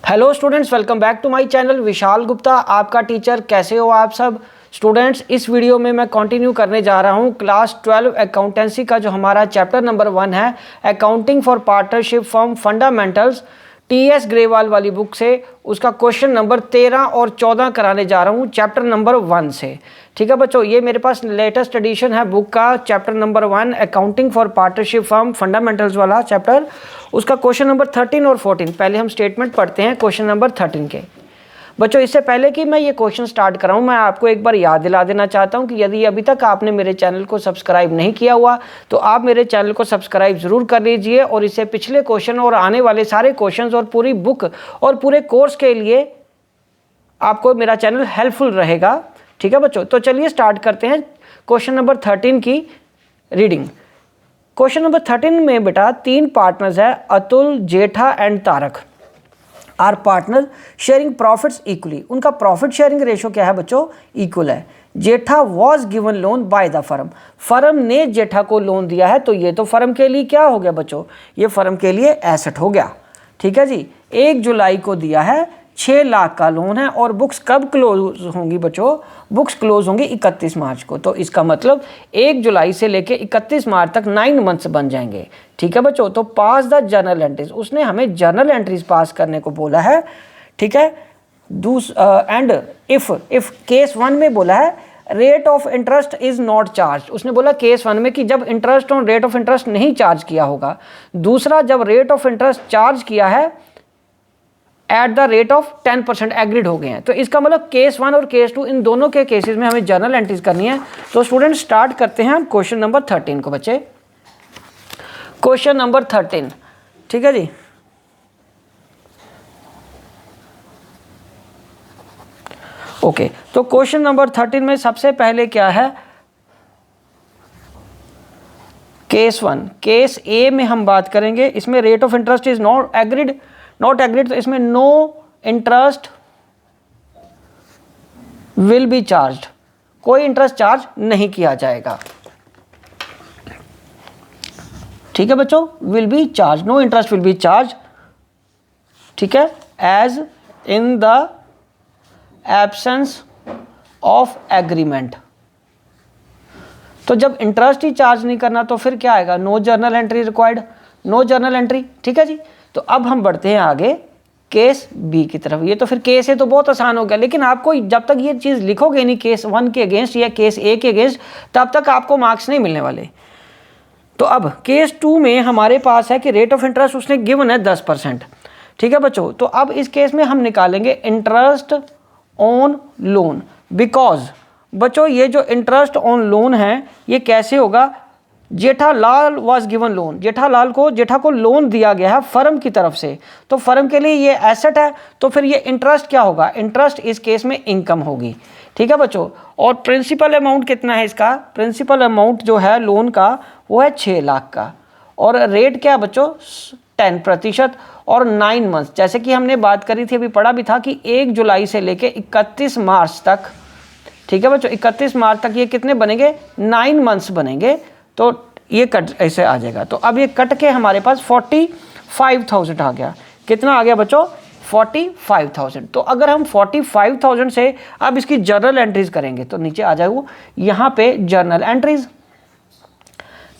Hello students, welcome back to my channel. Vishal Gupta आपका teacher. कैसे हो आप सब स्टूडेंट्स? इस वीडियो में मैं कंटिन्यू करने जा रहा हूं क्लास 12 अकाउंटेंसी का जो हमारा चैप्टर नंबर 1 है, accounting for partnership firm fundamentals, TS Grewal वाली बुक से। उसका क्वेश्चन नंबर 13 और 14 कराने जा रहा हूं चैप्टर नंबर 1 से। ठीक है बच्चों, ये मेरे पास लेटेस्ट एडिशन है बुक का, chapter number 1 accounting for partnership firm fundamentals वाला चैप्टर। उसका क्वेश्चन नंबर 13 और 14, पहले हम स्टेटमेंट पढ़ते हैं क्वेश्चन नंबर 13 के। बच्चों, इससे पहले कि मैं ये क्वेश्चन स्टार्ट कराऊं, मैं आपको एक बार याद दिला देना चाहता हूं कि यदि अभी तक आपने मेरे चैनल को सब्सक्राइब नहीं किया हुआ तो आप मेरे चैनल को सब्सक्राइब जरूर कर लीजिए, और इससे पिछले क्वेश्चन और आने वाले सारे क्वेश्चंस और पूरी बुक और पूरे कोर्स के लिए आपको मेरा चैनल हेल्पफुल रहेगा। ठीक है बच्चों, तो चलिए स्टार्ट करते हैं क्वेश्चन नंबर 13 की रीडिंग। क्वेश्चन नंबर 13 में बेटा 3 पार्टनर्स है, Atul, Jetha and Tarak are partner sharing profits equally. उनका प्रॉफिट शेयरिंग रेशो क्या है बच्चों? इक्वल है। Jetha was given loan by the firm, firm ने जेठा को लोन दिया है, तो ये तो फर्म के लिए क्या हो गया बच्चों? ये फर्म के लिए एसेट हो गया। ठीक है जी। 1 जुलाई को दिया है, 6 लाख का लोन है, और बुक्स कब क्लोज होंगी बच्चों? बुक्स क्लोज होंगी 31 मार्च को। तो इसका मतलब 1 जुलाई से लेके 31 मार्च तक 9 मंथ्स बन जाएंगे। ठीक है बच्चों, तो पास द जर्नल एंट्रीज, उसने हमें जर्नल एंट्रीज पास करने को बोला है। ठीक है। एंड इफ केस 1 में बोला है rate of interest is not charge, उसने बोला केस 1 में कि जब interest on rate of interest नहीं चार्ज किया होगा। दूसरा, जब रेट ऑफ इंटरेस्ट चार्ज किया है at the rate of 10% agreed हो गए हैं। तो इसका मतलब केस 1 और केस 2 इन दोनों के केसेस में हमें जर्नल एंट्रीज करनी है। तो स्टूडेंट स्टार्ट करते हैं हम क्वेश्चन नंबर 13 को बच्चे। क्वेश्चन नंबर 13, ठीक है जी। ओके, तो क्वेश्चन नंबर 13 में सबसे पहले क्या है? केस 1, केस ए में हम बात करेंगे। इसमें rate of interest is not agreed, तो इसमें no interest will be charge, कोई इंटरेस्ट चार्ज नहीं किया जाएगा। ठीक है बच्चों, will be charge, no interest will be charge. ठीक है, as in the absence of agreement. तो जब इंटरेस्ट ही चार्ज नहीं करना तो फिर क्या आएगा? No journal entry required, no journal entry. ठीक है जी। तो अब हम बढ़ते हैं आगे केस बी की तरफ। ये तो फिर केस ए तो बहुत आसान हो गया, लेकिन आपको जब तक ये चीज़ लिखोगे नहीं केस 1 के अगेंस्ट या केस ए के अगेंस्ट, तब तक आपको मार्क्स नहीं मिलने वाले। तो अब केस 2 में हमारे पास है कि रेट ऑफ इंटरेस्ट उसने गिवन है 10%। ठीक है बच्चों, तो अब इस केस में हम निकालेंगे इंटरेस्ट ऑन लोन, बिकॉज बच्चों ये जो इंटरेस्ट ऑन लोन है ये कैसे होगा? जेठालाल वॉज गिवन लोन, जेठा को लोन दिया गया है फर्म की तरफ से, तो फर्म के लिए ये एसेट है, तो फिर ये इंटरेस्ट क्या होगा? इंटरेस्ट इस केस में इनकम होगी। ठीक है बच्चों, और प्रिंसिपल अमाउंट कितना है इसका? प्रिंसिपल अमाउंट जो है लोन का वो है 6 लाख का, और रेट क्या बच्चों? 10%, और 9 मंथ्स, जैसे कि हमने बात करी थी, अभी पढ़ा भी था कि 1 जुलाई से लेके 31 मार्च तक। ठीक है बच्चों, 31 मार्च तक ये कितने बनेंगे? 9 मंथ्स बनेंगे। तो ये कट ऐसे आ जाएगा। तो अब ये कट के हमारे पास 45,000 आ गया। कितना आ गया बच्चों? 45,000। तो अगर हम 45,000 से अब इसकी जर्नल एंट्रीज करेंगे तो नीचे आ जाएगा यहाँ पे जर्नल एंट्रीज।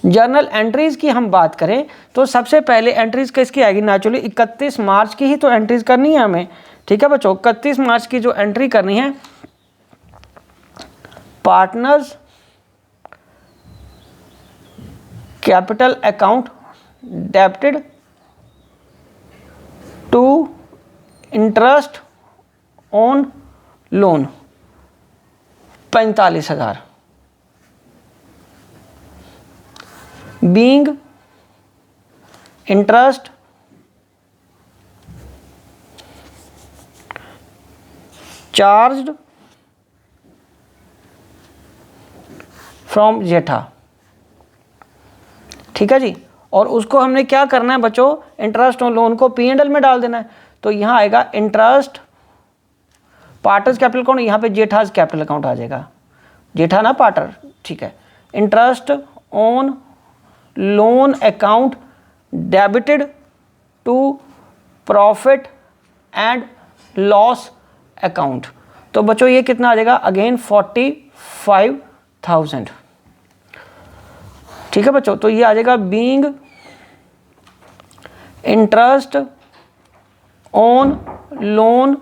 जर्नल एंट्रीज की हम बात करें तो सबसे पहले एंट्रीज किसकी आएगी? नेचुरली 31 मार्च की ही तो एंट्रीज करनी है हमें। ठीक है बच्चों, 31 मार्च की जो एंट्री करनी है, partners capital account debited to interest on loan 45,000, being interest charged from Jetha. ठीक है जी। और उसको हमने क्या करना है बच्चों? इंटरेस्ट ऑन लोन को P&L में डाल देना है। तो यहाँ आएगा इंटरेस्ट पार्टर्स कैपिटल अकाउंट, यहाँ पे जेठाज कैपिटल अकाउंट आ जाएगा, जेठा ना पार्टर। ठीक है, interest on loan account debited to profit and loss account. तो बच्चों ये कितना आ जाएगा, अगेन 45,000। ठीक है बच्चों, तो ये आ जाएगा being interest on loan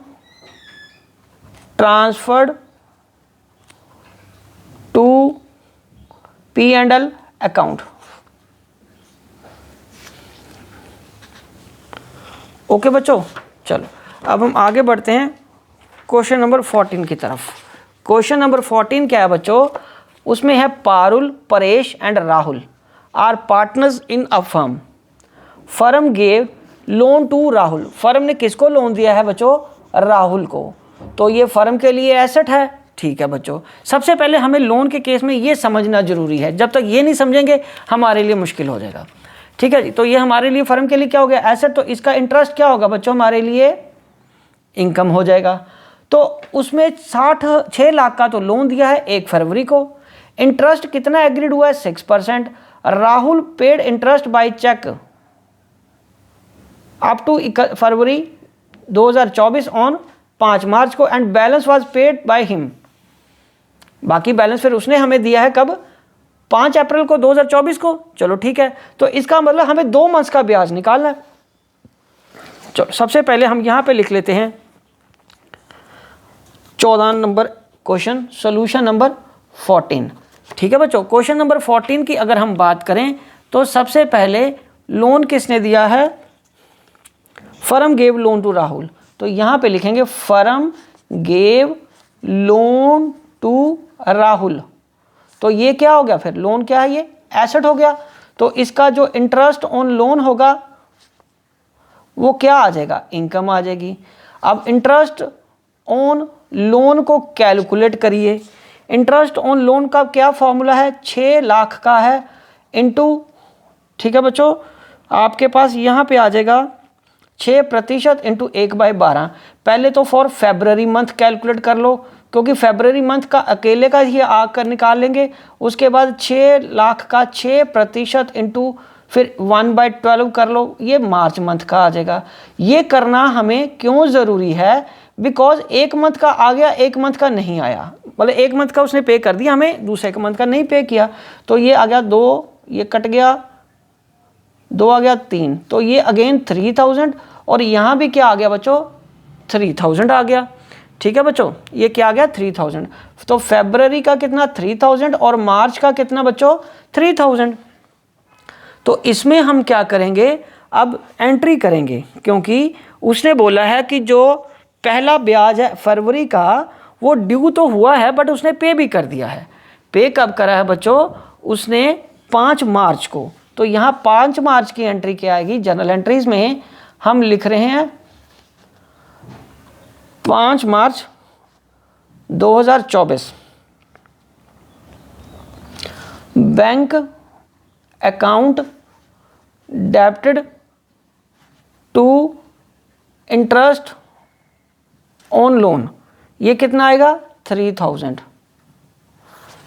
transferred to P&L account. Okay बच्चों, चलो अब हम आगे बढ़ते हैं क्वेश्चन नंबर 14 की तरफ। क्वेश्चन नंबर 14 क्या है बच्चों, उसमें है Parul, Paresh and Rahul are partners in a firm. Firm gave loan to Rahul. Firm ने किसको लोन दिया है बच्चों, राहुल को। तो ये फर्म के लिए एसेट है। ठीक है बच्चों, सबसे पहले हमें लोन के केस में ये समझना जरूरी है, जब तक ये नहीं समझेंगे हमारे लिए मुश्किल हो जाएगा। ठीक है जी, तो ये हमारे लिए फर्म के लिए क्या हो गया, एसेट। तो इसका इंटरेस्ट क्या होगा बच्चों, हमारे लिए इनकम हो जाएगा। तो उसमें 6 लाख का तो लोन दिया है 1 फरवरी को। इंटरेस्ट कितना एग्रीड हुआ है, 6%। Rahul paid interest by cheque up to February 2024 on 5 March को and balance was paid by him. बाकी बैलेंस फिर उसने हमें दिया है कब, 5 अप्रैल को 2024 को। चलो ठीक है, तो इसका मतलब हमें 2 मंथ्स का ब्याज निकालना है। चलो सबसे पहले हम यहां पे लिख लेते हैं 14 नंबर क्वेश्चन, सोल्यूशन नंबर 14। ठीक है बच्चों, क्वेश्चन नंबर 14 की अगर हम बात करें तो सबसे पहले लोन किसने दिया है, firm gave loan to Rahul. तो यहां पे लिखेंगे firm gave loan to Rahul. तो ये क्या हो गया, फिर लोन क्या है, ये एसेट हो गया। तो इसका जो इंटरेस्ट ऑन लोन होगा वो क्या आ जाएगा, इनकम आ जाएगी। अब इंटरेस्ट ऑन लोन को कैलकुलेट करिए। इंटरेस्ट ऑन लोन का क्या फॉर्मूला है, 6 लाख का है इनटू, ठीक है बच्चों, आपके पास यहाँ पे आ जाएगा 6% इंटू 1/12। पहले तो फॉर फेब्रवरी मंथ कैलकुलेट कर लो, क्योंकि फेब्रवरी मंथ का अकेले का ही आकर निकाल लेंगे। उसके बाद 6 लाख का 6% इंटू फिर 1/12 कर लो, ये मार्च मंथ का आ जाएगा। ये करना हमें क्यों ज़रूरी है, बिकॉज 1 मंथ का आ गया, 1 मंथ का नहीं आया। मतलब 1 मंथ का उसने पे कर दिया हमें, दूसरे मंथ का नहीं पे किया। तो ये आ गया 2, ये कट गया 2 आ गया 3, तो ये अगेन 3000। और यहाँ भी क्या आ गया बच्चों, 3000 आ गया। ठीक है बच्चों, ये क्या आ गया 3000। तो फरवरी का कितना 3000 और मार्च का कितना बच्चों 3000। तो इसमें हम क्या करेंगे, अब एंट्री करेंगे, क्योंकि उसने बोला है कि जो पहला ब्याज है फरवरी का वो ड्यू तो हुआ है बट उसने पे भी कर दिया है। पे कब करा है बच्चों, उसने 5 मार्च को। तो यहाँ 5 मार्च की एंट्री क्या आएगी, जनरल एंट्रीज में हम लिख रहे हैं 5 March 2024 bank account debited to interest on loan. ये कितना आएगा 3000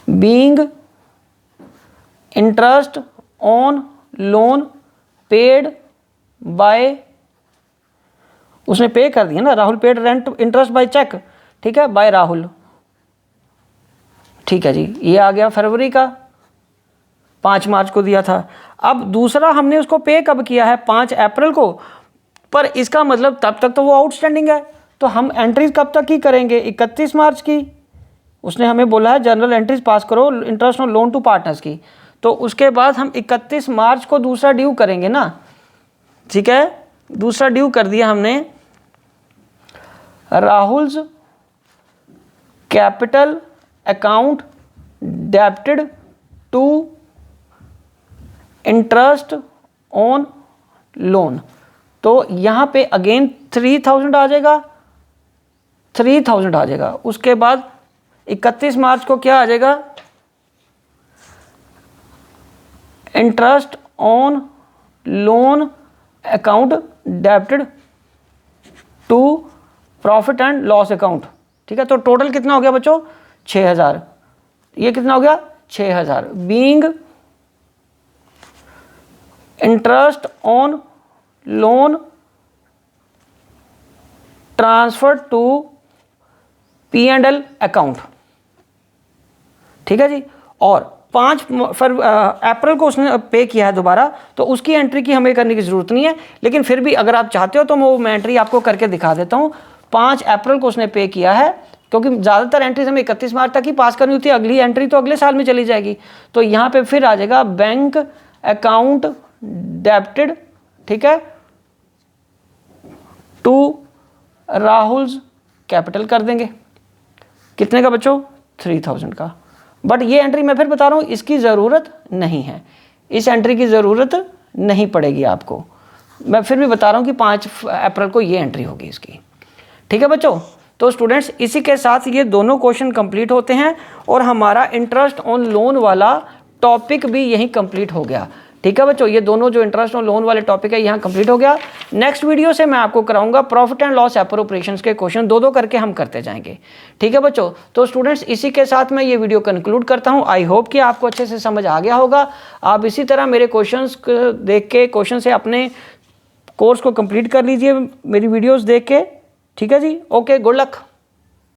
being interest on loan paid by, उसने पे कर दिया ना, Rahul paid rent interest by cheque, ठीक है, बाय राहुल। ठीक है जी, ये आ गया फरवरी का, 5 मार्च को दिया था। अब दूसरा हमने उसको पे कब किया है, 5 अप्रैल को। पर इसका मतलब तब तक तो वो आउटस्टैंडिंग है, तो हम एंट्रीज कब तक की करेंगे, 31 मार्च की। उसने हमें बोला है जनरल एंट्रीज पास करो interest on loan to partners की। तो उसके बाद हम 31 मार्च को दूसरा ड्यू करेंगे ना। ठीक है, दूसरा ड्यू कर दिया हमने, Rahul's capital account debited to interest on loan. तो यहाँ पे अगेन 3000 आ जाएगा, 3000 आ जाएगा। उसके बाद 31 मार्च को क्या आ जाएगा, interest on loan account debited to profit and loss account. ठीक है, तो टोटल कितना हो गया बच्चों 6000। ये कितना हो गया 6000 being interest on loan transfer to P&L account, ठीक है जी। और 5 अप्रैल को उसने पे किया है दोबारा, तो उसकी एंट्री की हमें करने की ज़रूरत नहीं है, लेकिन फिर भी अगर आप चाहते हो तो मैं एंट्री आपको करके दिखा देता हूँ। 5 अप्रैल को उसने पे किया है, क्योंकि ज़्यादातर एंट्रीज हमें 31 मार्च तक ही पास करनी होती है, अगली एंट्री तो अगले साल में चली जाएगी। तो यहाँ पे फिर आ जाएगा बैंक अकाउंट डेबिटेड, ठीक है, टू राहुल्स कैपिटल कर देंगे। कितने का बच्चों? 3000 का। बट ये एंट्री मैं फिर बता रहा हूँ, इसकी ज़रूरत नहीं है, इस एंट्री की ज़रूरत नहीं पड़ेगी आपको। मैं फिर भी बता रहा हूँ कि 5 अप्रैल को ये एंट्री होगी इसकी, ठीक है बच्चों। तो स्टूडेंट्स, इसी के साथ ये दोनों क्वेश्चन कंप्लीट होते हैं और हमारा इंटरेस्ट ऑन लोन वाला टॉपिक भी यहीं कंप्लीट हो गया, ठीक है बच्चों। ये दोनों जो इंटरेस्ट ऑन लोन वाले टॉपिक है यहाँ कंप्लीट हो गया। नेक्स्ट वीडियो से मैं आपको कराऊंगा प्रॉफिट एंड लॉस एप्रोप्रिएशंस के क्वेश्चन, दो करके हम करते जाएंगे, ठीक है बच्चों। तो स्टूडेंट्स, इसी के साथ मैं ये वीडियो कंक्लूड करता हूँ। आई होप कि आपको अच्छे से समझ आ गया होगा। आप इसी तरह मेरे क्वेश्चंस देख के, क्वेश्चन से अपने कोर्स को कंप्लीट कर लीजिए मेरी वीडियोज़ देख के, ठीक है जी। Okay, good luck.